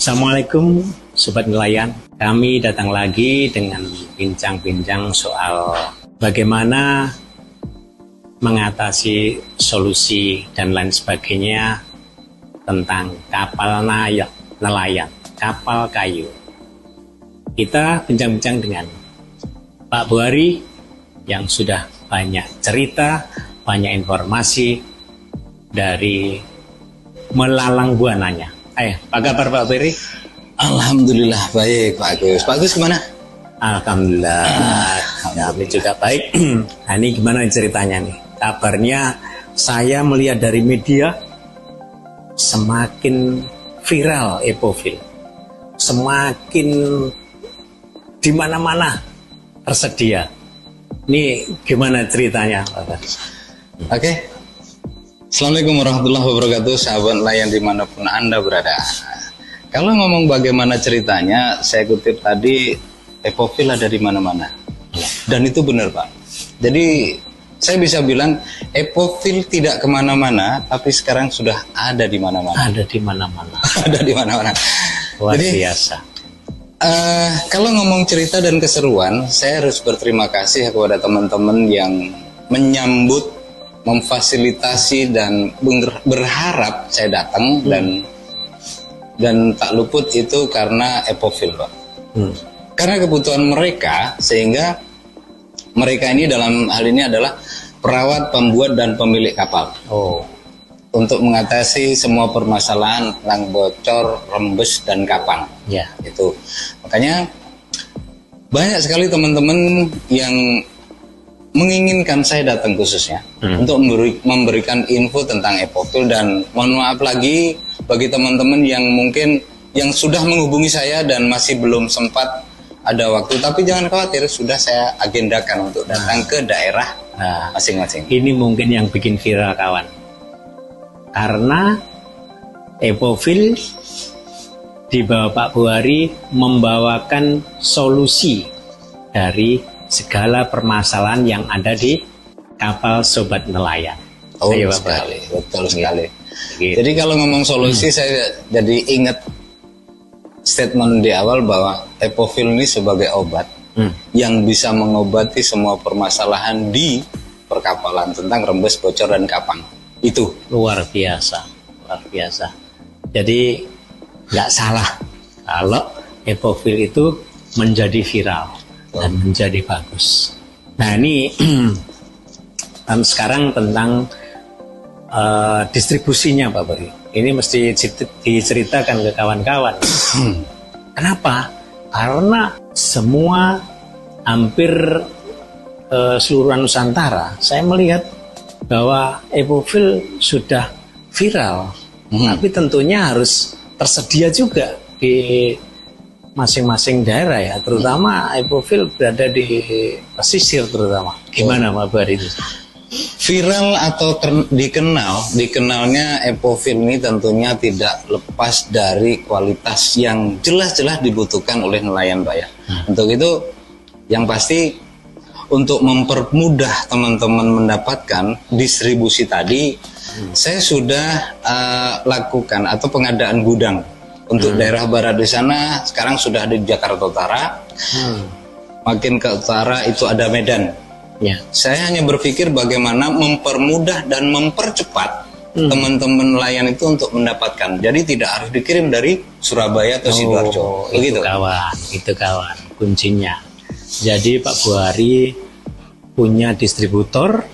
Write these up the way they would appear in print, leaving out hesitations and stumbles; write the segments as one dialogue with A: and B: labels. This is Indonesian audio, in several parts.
A: Assalamualaikum Sobat Nelayan. Kami datang lagi dengan bincang-bincang soal bagaimana mengatasi solusi dan lain sebagainya tentang kapal nelayan, kapal kayu. Kita bincang-bincang dengan Pak Buari yang sudah banyak cerita, banyak informasi dari melalang buananya. Apa kabar Pak Buari?
B: Alhamdulillah baik Pak Agus. Pak Agus gimana?
A: Alhamdulillah, kami juga baik. Nah, ini gimana ceritanya nih? Kabarnya saya melihat dari media semakin viral Epofil, semakin di mana-mana tersedia. Ini gimana ceritanya, Pak?
B: Oke. Assalamualaikum warahmatullahi wabarakatuh, sahabat nelayan dimanapun Anda berada. Kalau ngomong bagaimana ceritanya, saya kutip tadi, Epofil ada di mana-mana. Dan itu benar Pak. Jadi saya bisa bilang Epofil tidak kemana-mana, tapi sekarang sudah ada di mana-mana.
A: Ada di mana-mana.
B: Ada di mana-mana.
A: Luar
B: Jadi,
A: biasa.
B: Kalau ngomong cerita dan keseruan, saya harus berterima kasih kepada teman-teman yang menyambut, memfasilitasi dan berharap saya datang dan tak luput itu karena Epofil Pak. Karena kebutuhan mereka, sehingga mereka ini dalam hal ini adalah perawat, pembuat dan pemilik kapal. Untuk mengatasi semua permasalahan tentang bocor, rembes dan kapang.
A: Ya.
B: Itu makanya banyak sekali teman-teman yang menginginkan saya datang khususnya untuk memberikan info tentang Epofil. Dan mohon maaf lagi bagi teman-teman yang mungkin yang sudah menghubungi saya dan masih belum sempat ada waktu, tapi jangan khawatir, sudah saya agendakan untuk datang ke daerah masing-masing.
A: Ini mungkin yang bikin viral kawan, karena Epofil di bawah Pak Buari membawakan solusi dari segala permasalahan yang ada di kapal Sobat Nelayan.
B: Betul sekali, betul sekali.
A: Gitu.
B: Jadi kalau ngomong solusi, saya jadi ingat statement di awal bahwa Epofil ini sebagai obat yang bisa mengobati semua permasalahan di perkapalan tentang rembes, bocor dan kapang. Itu
A: luar biasa, luar biasa. Jadi nggak salah kalau Epofil itu menjadi viral dan menjadi bagus. Nah ini sekarang tentang distribusinya Pak Buari. Ini mesti diceritakan ke kawan-kawan. Kenapa? Karena semua hampir seluruh Nusantara saya melihat bahwa Epofil sudah viral, tapi tentunya harus tersedia juga di masing-masing daerah ya, terutama Epofil berada di pesisir terutama. Gimana Pak Buari itu?
B: Viral atau dikenalnya Epofil ini tentunya tidak lepas dari kualitas yang jelas-jelas dibutuhkan oleh nelayan Pak ya. Untuk itu yang pasti untuk mempermudah teman-teman mendapatkan distribusi tadi, saya sudah lakukan atau pengadaan gudang. Untuk daerah barat di sana sekarang sudah ada di Jakarta Utara. Makin ke utara itu ada Medan.
A: Ya.
B: Saya hanya berpikir bagaimana mempermudah dan mempercepat teman-teman nelayan itu untuk mendapatkan. Jadi tidak harus dikirim dari Surabaya atau Sidoarjo.
A: Itu kawan, kuncinya. Jadi Pak Buari punya distributor,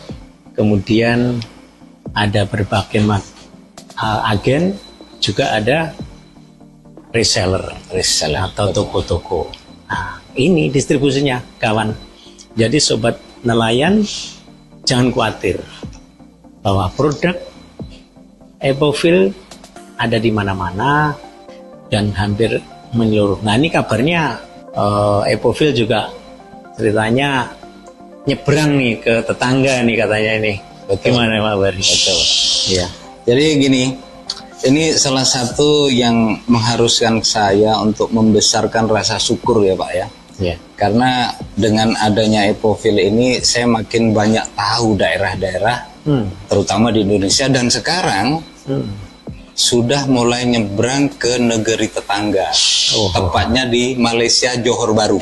A: kemudian ada berbagai agen, juga ada reseller atau toko-toko. Nah, ini distribusinya kawan. Jadi sobat nelayan jangan khawatir bahwa produk Epofil ada di mana-mana dan hampir menyeluruh. Nah ini kabarnya Epofil juga ceritanya nyebrang nih ke tetangga nih katanya ini.
B: Betul.
A: Gimana Pak Buari?
B: Betul.
A: Iya.
B: Jadi gini, ini salah satu yang mengharuskan saya untuk membesarkan rasa syukur ya Pak ya.
A: Ya.
B: Karena dengan adanya Epofil ini saya makin banyak tahu daerah-daerah terutama di Indonesia, dan sekarang sudah mulai nyebrang ke negeri tetangga, tepatnya di Malaysia, Johor Bahru.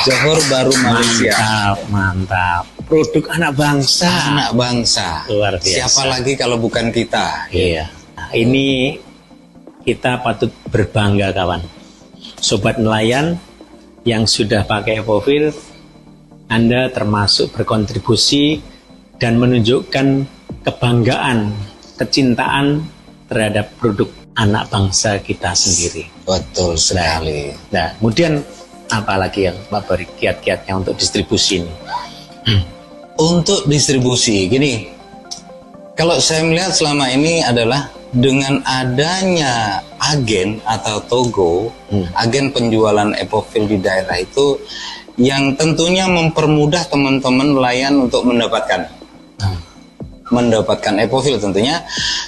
B: Johor Bahru, Malaysia.
A: Mantap. Produk anak bangsa.
B: Anak bangsa.
A: Luar biasa.
B: Siapa lagi kalau bukan kita?
A: Iya. Nah, ini kita patut berbangga, kawan. Sobat nelayan yang sudah pakai Epofil, Anda termasuk berkontribusi dan menunjukkan kebanggaan, kecintaan terhadap produk anak bangsa kita sendiri.
B: Betul sekali.
A: Nah, kemudian apa lagi yang Pak Bari kiat-kiatnya untuk distribusi ini?
B: Untuk distribusi, gini, kalau saya melihat selama ini adalah dengan adanya agen atau togo, agen penjualan Epofil di daerah itu, yang tentunya mempermudah teman-teman nelayan untuk mendapatkan Epofil tentunya.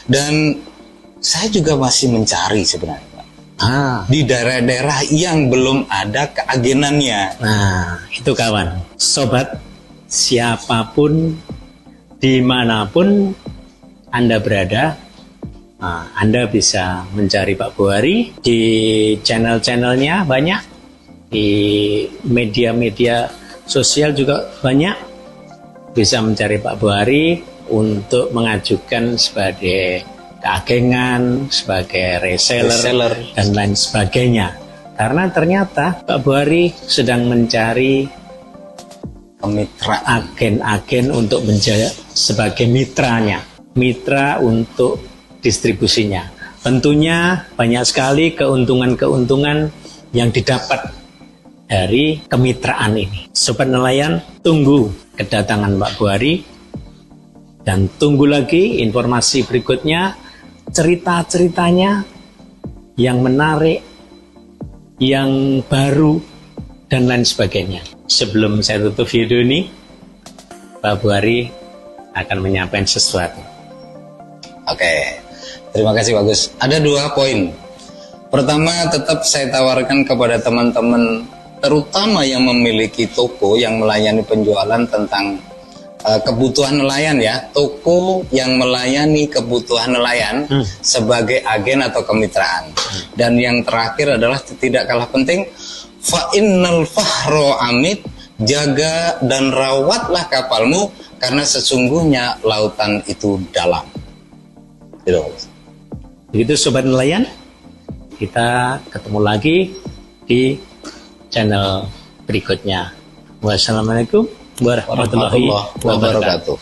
B: Dan saya juga masih mencari sebenarnya di daerah-daerah yang belum ada keagenannya.
A: Nah, itu kawan, sobat, siapapun, dimanapun Anda berada, Anda bisa mencari Pak Bohari di channel-channelnya banyak, di media-media sosial juga banyak. Bisa mencari Pak Bohari untuk mengajukan sebagai keagengan, sebagai reseller, dan lain sebagainya. Karena ternyata Pak Bohari sedang mencari
B: kemitraan,
A: agen-agen untuk menjadi sebagai mitranya, mitra untuk distribusinya. Tentunya banyak sekali keuntungan-keuntungan yang didapat dari kemitraan ini. Sobat nelayan, tunggu kedatangan Pak Bohari. Dan tunggu lagi informasi berikutnya, cerita-ceritanya yang menarik, yang baru, dan lain sebagainya. Sebelum saya tutup video ini, Pak Bohari akan menyampaikan sesuatu.
B: Oke, terima kasih Pak Gus. Ada 2 poin. Pertama, tetap saya tawarkan kepada teman-teman, terutama yang memiliki toko yang melayani penjualan tentang kebutuhan nelayan ya, toko yang melayani kebutuhan nelayan sebagai agen atau kemitraan. Dan yang terakhir adalah tidak kalah penting, fa innal fahro amit, jaga dan rawatlah kapalmu karena sesungguhnya lautan itu dalam.
A: Begitu sobat nelayan, kita ketemu lagi di channel berikutnya. Wassalamualaikum warahmatullahi wabarakatuh.